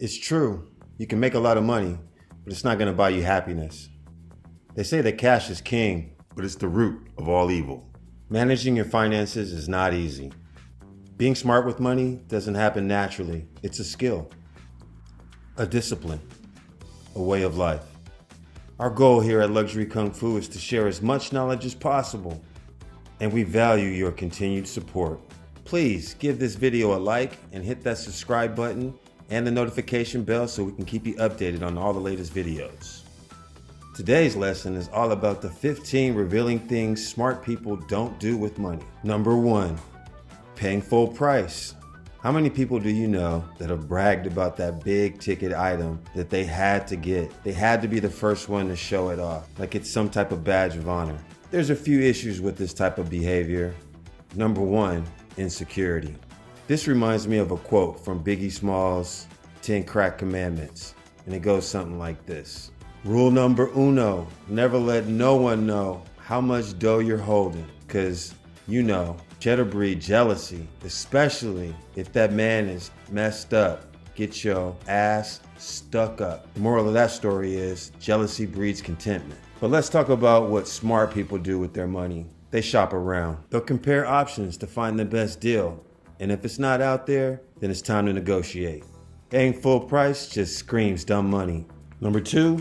It's true, you can make a lot of money, but it's not going to buy you happiness. They say that cash is king, but it's the root of all evil. Managing your finances is not easy. Being smart with money doesn't happen naturally. It's a skill, a discipline, a way of life. Our goal here at Luxury Kung Fu is to share as much knowledge as possible, and we value your continued support. Please give this video a like and hit that subscribe button and the notification bell so we can keep you updated on all the latest videos. Today's lesson is all about the 15 revealing things smart people don't do with money. Number 1, paying full price. How many people do you know that have bragged about that big ticket item that they had to get? They had to be the first one to show it off, like it's some type of badge of honor. There's a few issues with this type of behavior. Number 1, insecurity. This reminds me of a quote from Biggie Smalls' 10 Crack Commandments, and it goes something like this. Rule number uno, never let no one know how much dough you're holding, because you know, cheddar breed jealousy, especially if that man is messed up. Get your ass stuck up. The moral of that story is jealousy breeds contentment. But let's talk about what smart people do with their money. They shop around. They'll compare options to find the best deal. And if it's not out there, then it's time to negotiate. Paying full price just screams dumb money. Number 2,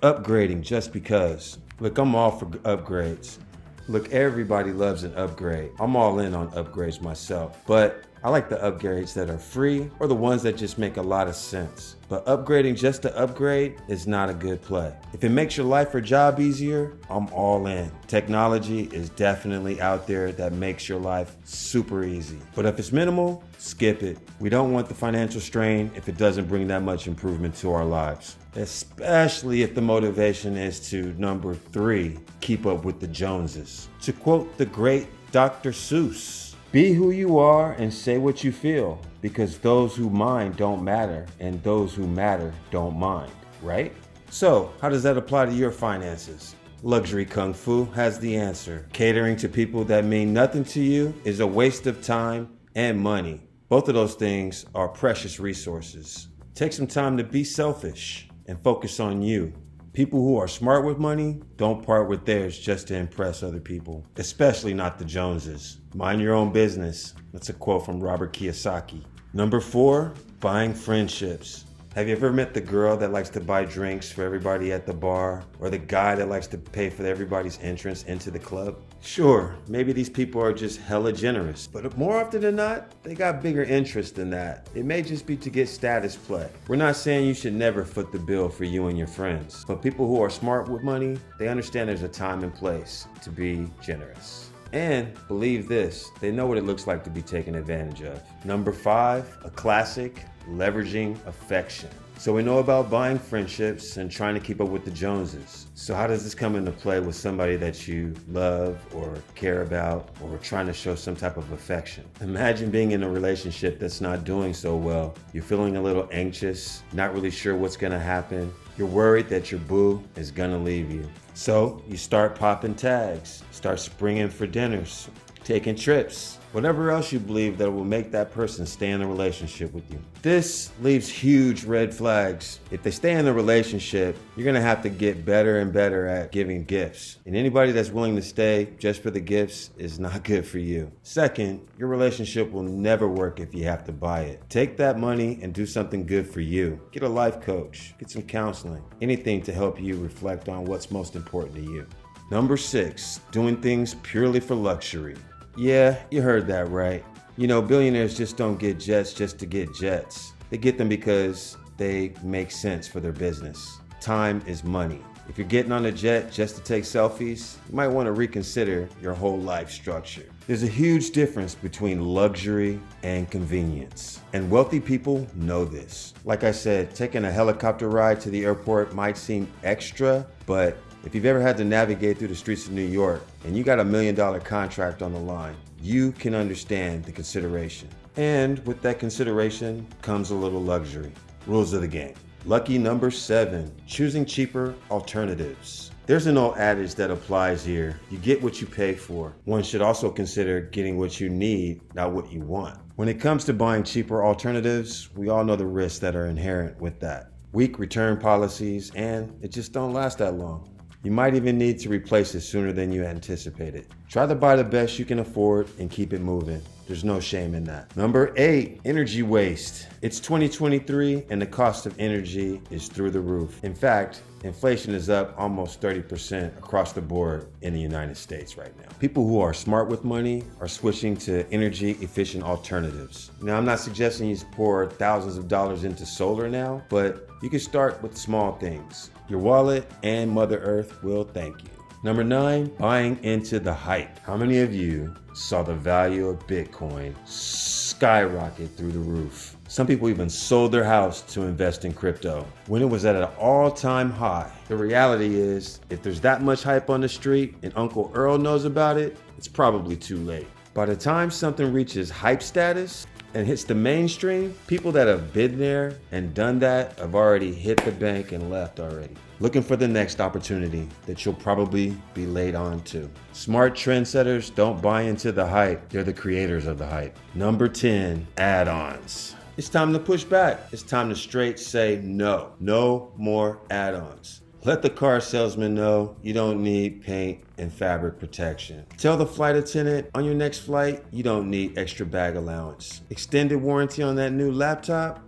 upgrading just because. Look, I'm all for upgrades. Look, everybody loves an upgrade. I'm all in on upgrades myself, but I like the upgrades that are free or the ones that just make a lot of sense. But upgrading just to upgrade is not a good play. If it makes your life or job easier, I'm all in. Technology is definitely out there that makes your life super easy. But if it's minimal, skip it. We don't want the financial strain if it doesn't bring that much improvement to our lives. Especially if the motivation is to, number 3, keep up with the Joneses. To quote the great Dr. Seuss, be who you are and say what you feel, because those who mind don't matter and those who matter don't mind, right? So, how does that apply to your finances? Luxury Kung Fu has the answer. Catering to people that mean nothing to you is a waste of time and money. Both of those things are precious resources. Take some time to be selfish and focus on you. People who are smart with money don't part with theirs just to impress other people, especially not the Joneses. Mind your own business. That's a quote from Robert Kiyosaki. Number 4, buying friendships. Have you ever met the girl that likes to buy drinks for everybody at the bar, or the guy that likes to pay for everybody's entrance into the club? Sure, maybe these people are just hella generous, but more often than not, they got bigger interest than that. It may just be to get status play. We're not saying you should never foot the bill for you and your friends, but people who are smart with money, they understand there's a time and place to be generous. And believe this, they know what it looks like to be taken advantage of. Number 5, a classic, leveraging affection. So we know about buying friendships and trying to keep up with the Joneses. So how does this come into play with somebody that you love or care about or trying to show some type of affection? Imagine being in a relationship that's not doing so well. You're feeling a little anxious, not really sure what's gonna happen. You're worried that your boo is gonna leave you. So you start popping tags, start springing for dinners, taking trips, whatever else you believe that will make that person stay in a relationship with you. This leaves huge red flags. If they stay in the relationship, you're gonna have to get better and better at giving gifts. And anybody that's willing to stay just for the gifts is not good for you. Second, your relationship will never work if you have to buy it. Take that money and do something good for you. Get a life coach, get some counseling, anything to help you reflect on what's most important to you. Number 6, doing things purely for luxury. Yeah, you heard that right. You know, billionaires just don't get jets just to get jets. They get them because they make sense for their business. Time is money. If you're getting on a jet just to take selfies, you might want to reconsider your whole life structure. There's a huge difference between luxury and convenience, and wealthy people know this. Like I said, taking a helicopter ride to the airport might seem extra, but if you've ever had to navigate through the streets of New York and you got $1 million contract on the line, you can understand the consideration. And with that consideration comes a little luxury. Rules of the game. Lucky number 7, choosing cheaper alternatives. There's an old adage that applies here. You get what you pay for. One should also consider getting what you need, not what you want. When it comes to buying cheaper alternatives, we all know the risks that are inherent with that. Weak return policies, and it just don't last that long. You might even need to replace it sooner than you anticipated. Try to buy the best you can afford and keep it moving. There's no shame in that. Number 8, energy waste. It's 2023 and the cost of energy is through the roof. In fact, inflation is up almost 30% across the board in the United States right now. People who are smart with money are switching to energy efficient alternatives. Now, I'm not suggesting you pour thousands of dollars into solar now, but you can start with small things. Your wallet and Mother Earth will thank you. Number 9, buying into the hype. How many of you saw the value of Bitcoin skyrocket through the roof? Some people even sold their house to invest in crypto when it was at an all-time high. The reality is, if there's that much hype on the street and Uncle Earl knows about it, it's probably too late. By the time something reaches hype status and hits the mainstream, people that have been there and done that have already hit the bank and left already, looking for the next opportunity that you'll probably be late on to. Smart trendsetters don't buy into the hype, they're the creators of the hype. Number 10, add-ons. It's time to push back. It's time to straight say no. No more add-ons. Let the car salesman know you don't need paint and fabric protection. Tell the flight attendant on your next flight you don't need extra bag allowance. Extended warranty on that new laptop?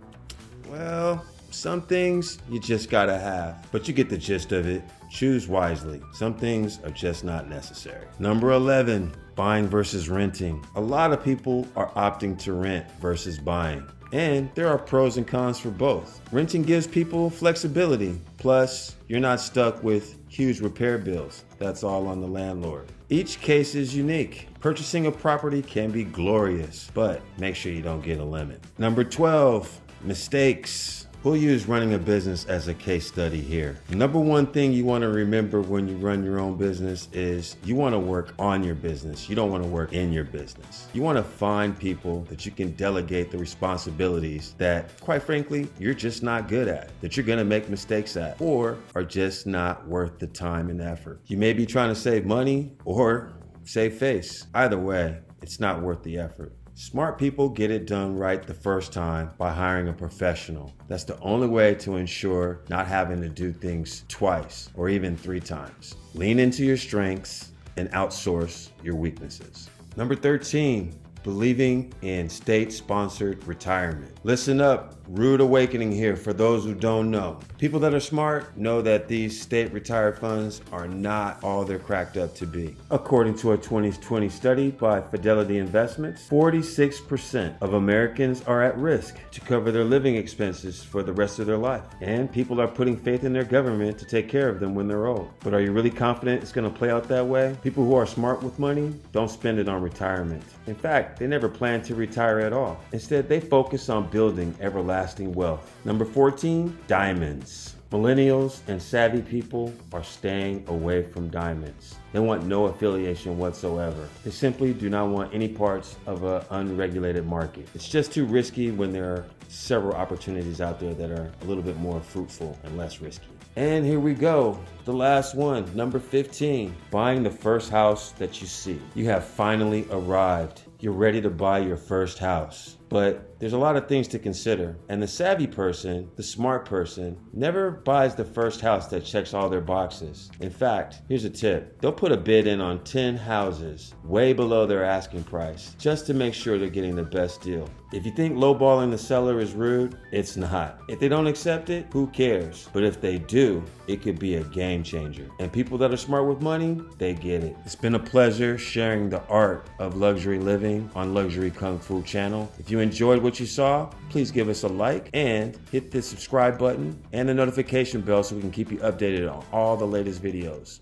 Well, some things you just gotta have, but you get the gist of it. Choose wisely. Some things are just not necessary. Number 11, buying versus renting. A lot of people are opting to rent versus buying. And there are pros and cons for both. Renting gives people flexibility. Plus, you're not stuck with huge repair bills. That's all on the landlord. Each case is unique. Purchasing a property can be glorious, but make sure you don't get a limit. Number 12, mistakes. We'll use running a business as a case study here. Number one thing you want to remember when you run your own business is you want to work on your business. You don't want to work in your business. You want to find people that you can delegate the responsibilities that, quite frankly, you're just not good at, that you're going to make mistakes at, or are just not worth the time and effort. You may be trying to save money or save face. Either way, it's not worth the effort. Smart people get it done right the first time by hiring a professional. That's the only way to ensure not having to do things twice or even 3 times. Lean into your strengths and outsource your weaknesses. Number 13, believing in state-sponsored retirement. Listen up, rude awakening here for those who don't know. People that are smart know that these state retired funds are not all they're cracked up to be. According to a 2020 study by Fidelity Investments, 46% of Americans are at risk to cover their living expenses for the rest of their life. And people are putting faith in their government to take care of them when they're old. But are you really confident it's going to play out that way? People who are smart with money don't spend it on retirement. In fact, they never plan to retire at all. Instead, they focus on building everlasting wealth. Number 14, diamonds. Millennials and savvy people are staying away from diamonds. They want no affiliation whatsoever. They simply do not want any parts of an unregulated market. It's just too risky when there are several opportunities out there that are a little bit more fruitful and less risky. And here we go, the last one, number 15, buying the first house that you see. You have finally arrived. You're ready to buy your first house. But there's a lot of things to consider. And the savvy person, the smart person, never buys the first house that checks all their boxes. In fact, here's a tip. They'll put a bid in on 10 houses way below their asking price just to make sure they're getting the best deal. If you think lowballing the seller is rude, it's not. If they don't accept it, who cares? But if they do, it could be a game changer. And people that are smart with money, they get it. It's been a pleasure sharing the art of luxury living on Luxury Kung Fu channel. If you enjoyed what you saw, please give us a like and hit the subscribe button and the notification bell so we can keep you updated on all the latest videos.